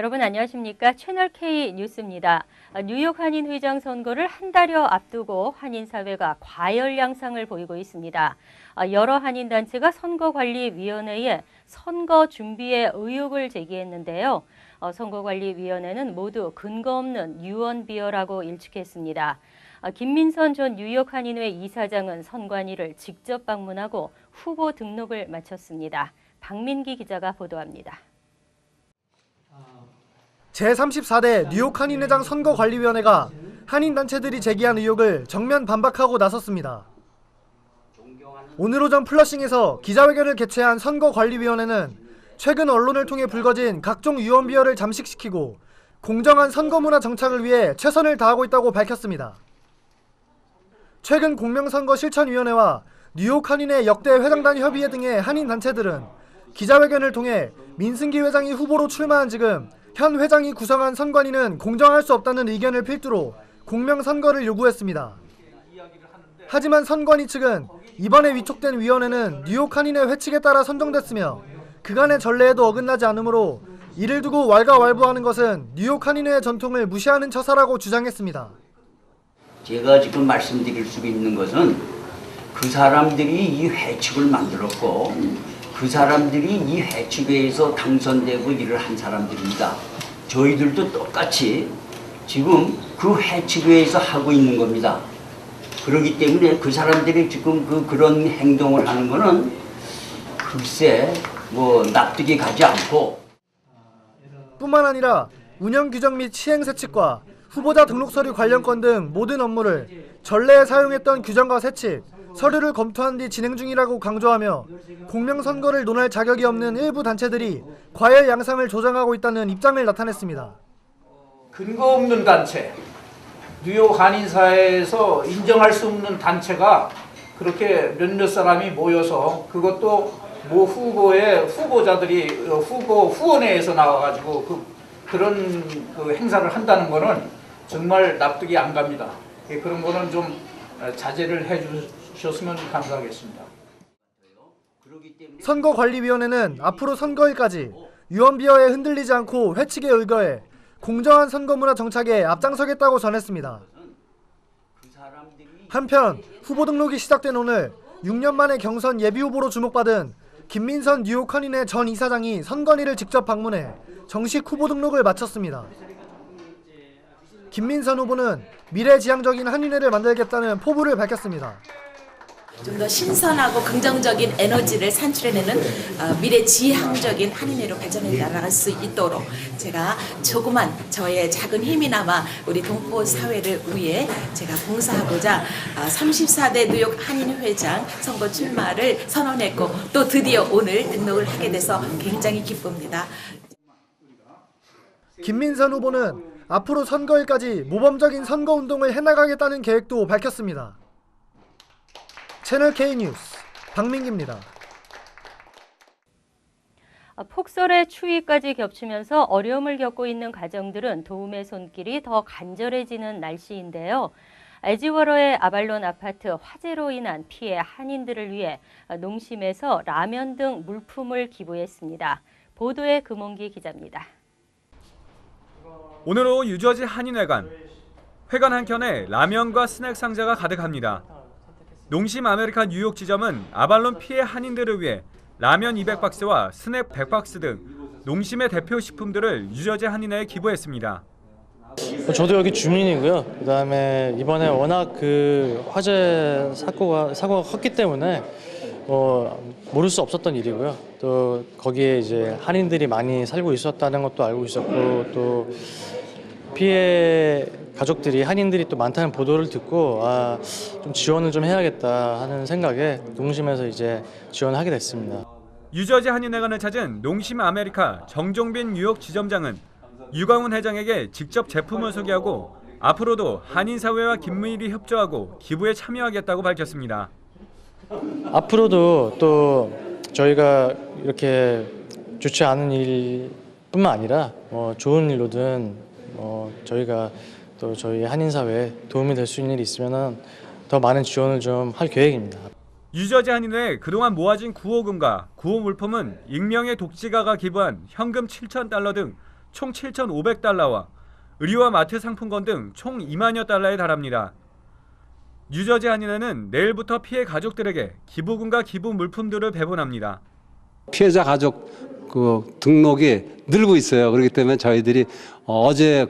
여러분 안녕하십니까? 채널K 뉴스입니다. 뉴욕 한인 회장 선거를 한 달여 앞두고 한인사회가 과열 양상을 보이고 있습니다. 여러 한인단체가 선거관리위원회에 선거 준비에 의혹을 제기했는데요. 선거관리위원회는 모두 근거 없는 유언비어라고 일축했습니다. 김민선 전 뉴욕 한인회 이사장은 선관위를 직접 방문하고 후보 등록을 마쳤습니다. 박민기 기자가 보도합니다. 제34대 뉴욕 한인회장 선거관리위원회가 한인단체들이 제기한 의혹을 정면 반박하고 나섰습니다. 오늘 오전 플러싱에서 기자회견을 개최한 선거관리위원회는 최근 언론을 통해 불거진 각종 유언비어를 잠식시키고 공정한 선거문화 정착을 위해 최선을 다하고 있다고 밝혔습니다. 최근 공명선거실천위원회와 뉴욕 한인회 역대 회장단 협의회 등의 한인단체들은 기자회견을 통해 민승기 회장이 후보로 출마한 지금 현 회장이 구성한 선관위는 공정할 수 없다는 의견을 필두로 공명선거를 요구했습니다. 하지만 선관위 측은 이번에 위촉된 위원회는 뉴욕 한인회 회칙에 따라 선정됐으며 그간의 전례에도 어긋나지 않으므로 이를 두고 왈가왈부하는 것은 뉴욕 한인회의 전통을 무시하는 처사라고 주장했습니다. 제가 지금 말씀드릴 수 있는 것은 그 사람들이 이 회칙을 만들었고 그 사람들이 이 회칙에서 당선되고 일을 한 사람들입니다. 저희들도 똑같이 지금 그 회칙에서 하고 있는 겁니다. 그렇기 때문에 그 사람들이 지금 그런 행동을 하는 거는 글쎄 납득이 가지 않고 뿐만 아니라 운영 규정 및 시행 세칙과 후보자 등록 서류 관련권 등 모든 업무를 전례에 사용했던 규정과 세칙, 서류를 검토한 뒤 진행 중이라고 강조하며 공명선거를 논할 자격이 없는 일부 단체들이 과열 양상을 조장하고 있다는 입장을 나타냈습니다. 근거 없는 단체, 뉴욕 한인사회에서 인정할 수 없는 단체가 그렇게 몇몇 사람이 모여서 그것도 모 후보의 후보자들이 후원회에서 나와가지고 그런 행사를 한다는 거는 정말 납득이 안 갑니다. 그런 거는 좀 자제를 해주셨으면 감사하겠습니다. 선거관리위원회는 앞으로 선거일까지 유언비어에 흔들리지 않고 회칙에 의거해 공정한 선거문화 정착에 앞장서겠다고 전했습니다. 한편 후보 등록이 시작된 오늘 6년 만에 경선 예비후보로 주목받은 김민선 뉴욕 한인회 전 이사장이 선관위를 직접 방문해 정식 후보 등록을 마쳤습니다. 김민선 후보는 미래지향적인 한인회를 만들겠다는 포부를 밝혔습니다. 좀 더 신선하고 긍정적인 에너지를 산출해내는 미래지향적인 한인회로 발전해 나갈 수 있도록 제가 조그만 저의 작은 힘이나마 우리 동포 사회를 위해 제가 봉사하고자 34대 뉴욕 한인회장 선거 출마를 선언했고 또 드디어 오늘 등록을 하게 돼서 굉장히 기쁩니다. 김민선 후보는 앞으로 선거일까지 모범적인 선거운동을 해나가겠다는 계획도 밝혔습니다. 채널 K뉴스 박민기입니다. 폭설의 추위까지 겹치면서 어려움을 겪고 있는 가정들은 도움의 손길이 더 간절해지는 날씨인데요. 에지워러의 아발론 아파트 화재로 인한 피해 한인들을 위해 농심에서 라면 등 물품을 기부했습니다. 보도에 금홍기 기자입니다. 오늘 오후 유저지 한인회관. 회관 한켠에 라면과 스낵 상자가 가득합니다. 농심 아메리칸 뉴욕 지점은 아발론 피해 한인들을 위해 라면 200박스와 스낵 100박스 등 농심의 대표 식품들을 유저지 한인회에 기부했습니다. 저도 여기 주민이고요. 그다음에 이번에 워낙 화재 사고가 컸기 때문에 모를 수 없었던 일이고요. 또 거기에 이제 한인들이 많이 살고 있었다는 것도 알고 있었고 또 피해 가족들이 한인들이 또 많다는 보도를 듣고 좀 지원을 좀 해야겠다 하는 생각에 농심에서 이제 지원하게 됐습니다. 유저지 한인회관을 찾은 농심 아메리카 정종빈 뉴욕 지점장은 유광훈 회장에게 직접 제품을 소개하고 앞으로도 한인사회와 긴밀히 협조하고 기부에 참여하겠다고 밝혔습니다. 앞으로도 또 저희가 이렇게 좋지 않은 일뿐만 아니라 좋은 일로든 저희가 또 저희 한인사회에 도움이 될 수 있는 일이 있으면 더 많은 지원을 좀 할 계획입니다. 유저지 한인회에 그동안 모아진 구호금과 구호 물품은 익명의 독지가가 기부한 현금 $7,000등 총 7,500달러와 의류와 마트 상품권 등 총 2만여 달러에 달합니다. 뉴저지 한인회는 내일부터 피해 가족들에게 기부금과 기부 물품들을 배분합니다. 피해자 가족 등록이 늘고 있어요. 그렇기 때문에 저희들이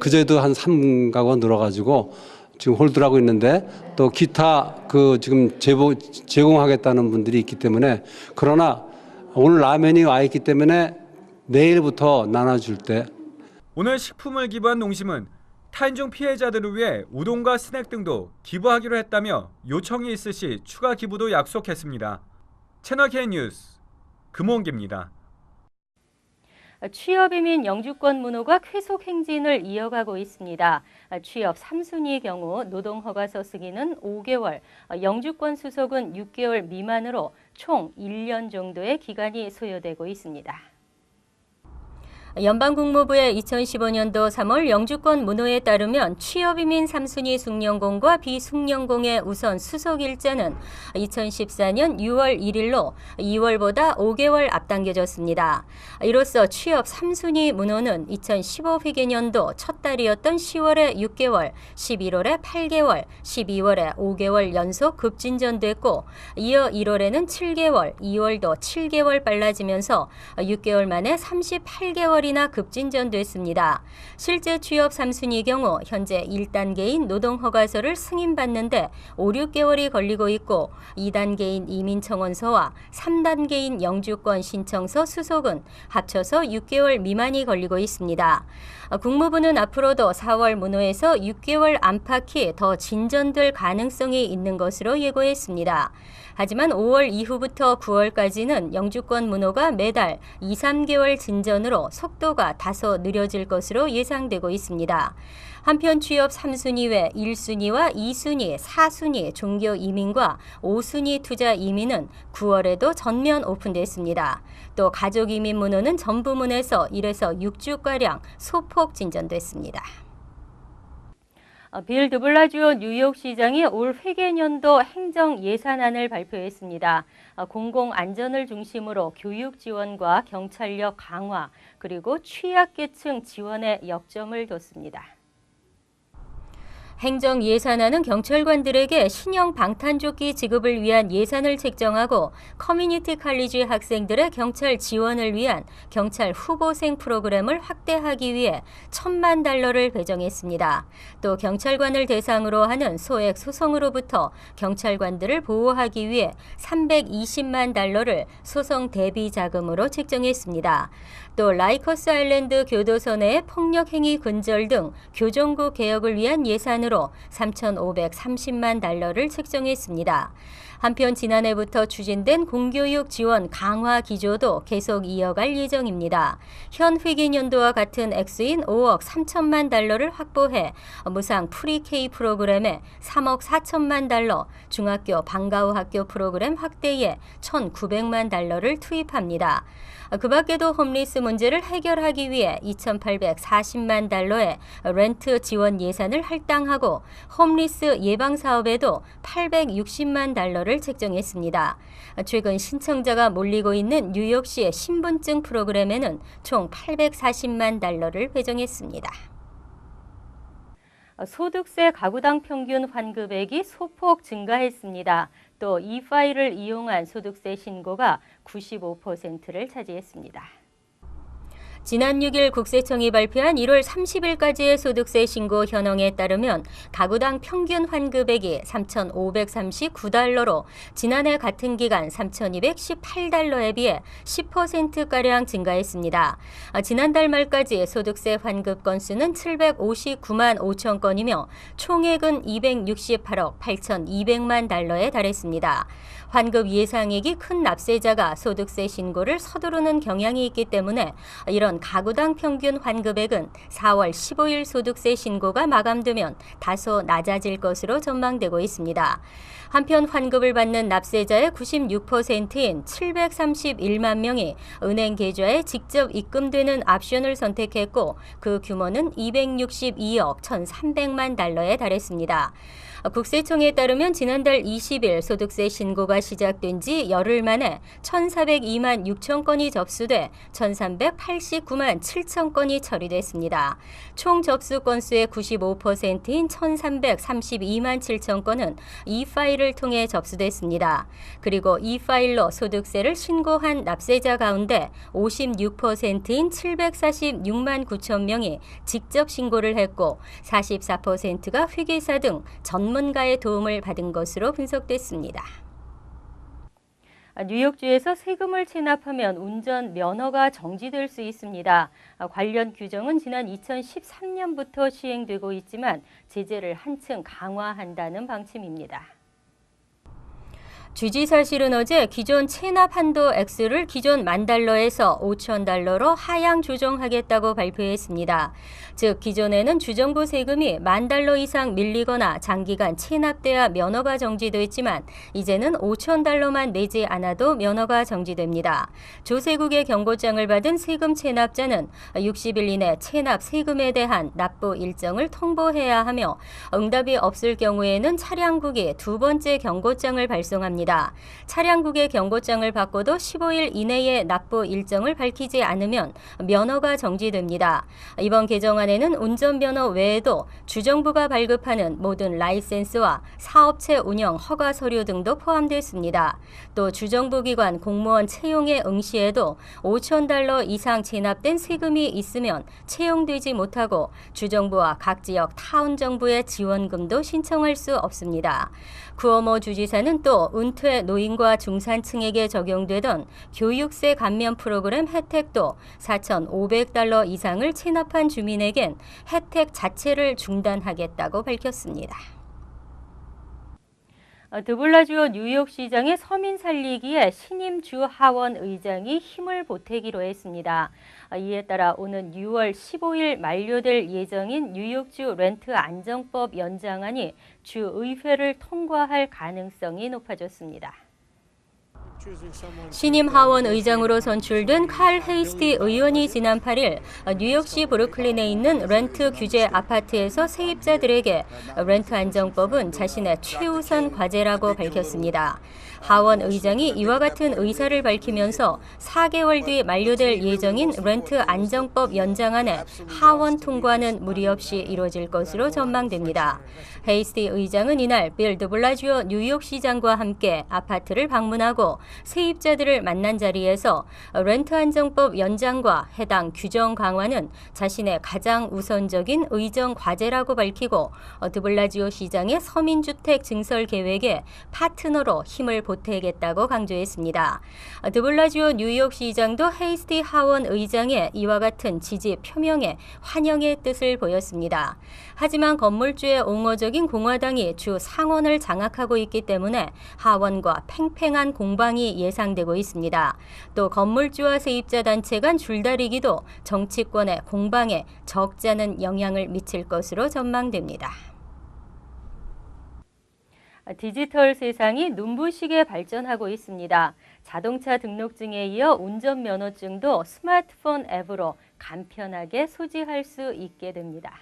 그제도 한 3가구 늘어가지고 지금 홀드를 하고 있는데, 또 기타 지금 제공하겠다는 분들이 있기 때문에, 그러나 오늘 라면이 와 있기 때문에 내일부터 나눠줄 때. 오늘 식품을 기부한 농심은 탈중 피해자들을 위해 우동과 스낵 등도 기부하기로 했다며 요청이 있을 시 추가 기부도 약속했습니다. 채널K 뉴스 금홍기입니다. 취업 이민 영주권 문호가 계속 행진을 이어가고 있습니다. 취업 3순위의 경우 노동허가서 쓰기는 5개월, 영주권 수속은 6개월 미만으로 총 1년 정도의 기간이 소요되고 있습니다. 연방국무부의 2015년도 3월 영주권 문호에 따르면 취업이민 3순위 숙련공과 비숙련공의 우선 수속 일자는 2014년 6월 1일로 2월보다 5개월 앞당겨졌습니다. 이로써 취업 3순위 문호는 2015 회계년도 첫 달이었던 10월에 6개월, 11월에 8개월, 12월에 5개월 연속 급진전됐고, 이어 1월에는 7개월, 2월도 7개월 빨라지면서 6개월 만에 38개월 이나 급진전됐습니다. 실제 취업 3순위 경우 현재 1단계인 노동허가서를 승인받는데 5, 6개월이 걸리고 있고, 2단계인 이민청원서와 3단계인 영주권 신청서 수속은 합쳐서 6개월 미만이 걸리고 있습니다. 국무부는 앞으로도 4월 문호에서 6개월 안팎이 더 진전될 가능성이 있는 것으로 예고했습니다. 하지만 5월 이후부터 9월까지는 영주권 문호가 매달 2, 3개월 진전으로 속도가 다소 느려질 것으로 예상되고 있습니다. 한편 취업 3순위 외 1순위와 2순위, 4순위 종교 이민과 5순위 투자 이민은 9월에도 전면 오픈됐습니다. 또 가족 이민 문호는 전부문에서 1에서 6주가량 소폭 진전됐습니다. 빌 드블라지오 뉴욕시장이 올 회계년도 행정 예산안을 발표했습니다. 공공안전을 중심으로 교육 지원과 경찰력 강화, 그리고 취약계층 지원에 역점을 뒀습니다. 행정 예산안은 경찰관들에게 신형 방탄조끼 지급을 위한 예산을 책정하고, 커뮤니티 칼리지 학생들의 경찰 지원을 위한 경찰 후보생 프로그램을 확대하기 위해 $10,000,000를 배정했습니다. 또 경찰관을 대상으로 하는 소액 소송으로부터 경찰관들을 보호하기 위해 $3,200,000를 소송 대비 자금으로 책정했습니다. 또 라이커스 아일랜드 교도소 내 폭력행위 근절 등 교정국 개혁을 위한 예산으로 $3,530만 책정했습니다. 한편 지난해부터 추진된 공교육 지원 강화 기조도 계속 이어갈 예정입니다. 현 회계년도와 같은 액수인 $5억 3천만 확보해 무상 프리-K 프로그램에 $3억 4천만, 중학교 방과후 학교 프로그램 확대에 $1,900만 투입합니다. 그 밖에도 홈리스 문제를 해결하기 위해 $2,840만 렌트 지원 예산을 할당하고, 홈리스 예방 사업에도 $860만 책정했습니다. 최근 신청자가 몰리고 있는 뉴욕시의 신분증 프로그램에는 총 $840만 배정했습니다. 소득세 가구당 평균 환급액이 소폭 증가했습니다. 또 E-파일을 이용한 소득세 신고가 95%를 차지했습니다. 지난 6일 국세청이 발표한 1월 30일까지의 소득세 신고 현황에 따르면 가구당 평균 환급액이 $3,539로 지난해 같은 기간 $3,218에 비해 10%가량 증가했습니다. 지난달 말까지 소득세 환급 건수는 759만 5천 건이며 총액은 $268억 8,200만 달했습니다. 환급 예상액이 큰 납세자가 소득세 신고를 서두르는 경향이 있기 때문에 이런 가구당 평균 환급액은 4월 15일 소득세 신고가 마감되면 다소 낮아질 것으로 전망되고 있습니다. 한편 환급을 받는 납세자의 96%인 731만 명이 은행 계좌에 직접 입금되는 옵션을 선택했고, 그 규모는 $262억 1,300만 달했습니다. 국세청에 따르면 지난달 20일 소득세 신고가 시작된 지 열흘 만에 1,402만 6천 건이 접수돼 1,389 39만 7천 건이 처리됐습니다. 총 접수 건수의 95%인 1,332만 7천 건은 E-파일을 통해 접수됐습니다. 그리고 E-파일로 소득세를 신고한 납세자 가운데 56%인 746만 9천 명이 직접 신고를 했고 44%가 회계사 등 전문가의 도움을 받은 것으로 분석됐습니다. 뉴욕주에서 세금을 체납하면 운전 면허가 정지될 수 있습니다. 관련 규정은 지난 2013년부터 시행되고 있지만 제재를 한층 강화한다는 방침입니다. 주지사실은 어제 기존 체납 한도 액수를 기존 $10,000에서 $5,000로 하향 조정하겠다고 발표했습니다. 즉 기존에는 주정부 세금이 $10,000 이상 밀리거나 장기간 체납돼야 면허가 정지됐지만 이제는 $5,000만 내지 않아도 면허가 정지됩니다. 조세국의 경고장을 받은 세금 체납자는 60일 이내 체납 세금에 대한 납부 일정을 통보해야 하며 응답이 없을 경우에는 차량국이 두 번째 경고장을 발송합니다. 차량국의 경고장을 받고도 15일 이내에 납부 일정을 밝히지 않으면 면허가 정지됩니다. 이번 개정안에는 운전면허 외에도 주정부가 발급하는 모든 라이센스와 사업체 운영 허가 서류 등도 포함됐습니다. 또 주정부 기관 공무원 채용에 응시에도 $5,000 이상 체납된 세금이 있으면 채용되지 못하고 주정부와 각 지역 타운 정부의 지원금도 신청할 수 없습니다. 쿠오모 주지사는 또 은퇴 노인과 중산층에게 적용되던 교육세 감면 프로그램 혜택도 $4,500 이상을 체납한 주민에겐 혜택 자체를 중단하겠다고 밝혔습니다. 드블라지오 뉴욕시장의 서민 살리기에 신임 주 하원 의장이 힘을 보태기로 했습니다. 이에 따라 오는 6월 15일 만료될 예정인 뉴욕주 렌트 안정법 연장안이 주 의회를 통과할 가능성이 높아졌습니다. 신임 하원 의장으로 선출된 칼 헤이스티 의원이 지난 8일 뉴욕시 브루클린에 있는 렌트 규제 아파트에서 세입자들에게 렌트 안정법은 자신의 최우선 과제라고 밝혔습니다. 하원 의장이 이와 같은 의사를 밝히면서 4개월 뒤 만료될 예정인 렌트 안정법 연장안의 하원 통과는 무리 없이 이루어질 것으로 전망됩니다. 헤이스티 의장은 이날 빌 드블라지오 뉴욕시장과 함께 아파트를 방문하고 세입자들을 만난 자리에서 렌트 안정법 연장과 해당 규정 강화는 자신의 가장 우선적인 의정 과제라고 밝히고 드블라지오 시장의 서민주택 증설 계획에 파트너로 힘을 보태겠다고 강조했습니다. 드블라지오 뉴욕시장도 헤이스티 하원 의장의 이와 같은 지지 표명에 환영의 뜻을 보였습니다. 하지만 건물주의 옹호적인 공화당이 주 상원을 장악하고 있기 때문에 하원과 팽팽한 공방이 예상되고 있습니다. 또 건물주와 세입자 단체 간 줄다리기도 정치권의 공방에 적지 않은 영향을 미칠 것으로 전망됩니다. 디지털 세상이 눈부시게 발전하고 있습니다. 자동차 등록증에 이어 운전면허증도 스마트폰 앱으로 간편하게 소지할 수 있게 됩니다.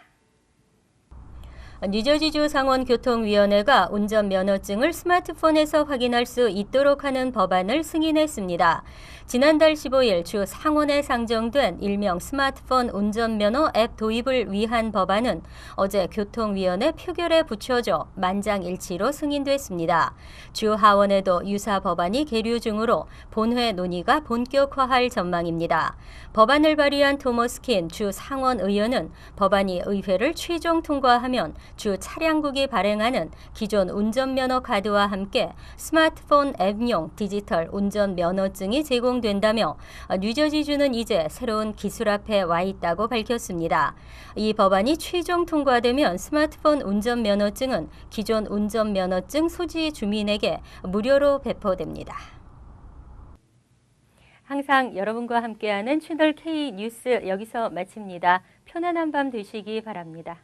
뉴저지주 상원교통위원회가 운전면허증을 스마트폰에서 확인할 수 있도록 하는 법안을 승인했습니다. 지난달 15일 주 상원에 상정된 일명 스마트폰 운전면허 앱 도입을 위한 법안은 어제 교통위원회 표결에 붙여져 만장일치로 승인됐습니다. 주 하원에도 유사 법안이 계류 중으로 본회 논의가 본격화할 전망입니다. 법안을 발의한 토머스 킨 주 상원 의원은 법안이 의회를 최종 통과하면 주 차량국이 발행하는 기존 운전면허 카드와 함께 스마트폰 앱용 디지털 운전면허증이 제공된다며 뉴저지주는 이제 새로운 기술 앞에 와 있다고 밝혔습니다. 이 법안이 최종 통과되면 스마트폰 운전면허증은 기존 운전면허증 소지 주민에게 무료로 배포됩니다. 항상 여러분과 함께하는 채널 K 뉴스 여기서 마칩니다. 편안한 밤 되시기 바랍니다.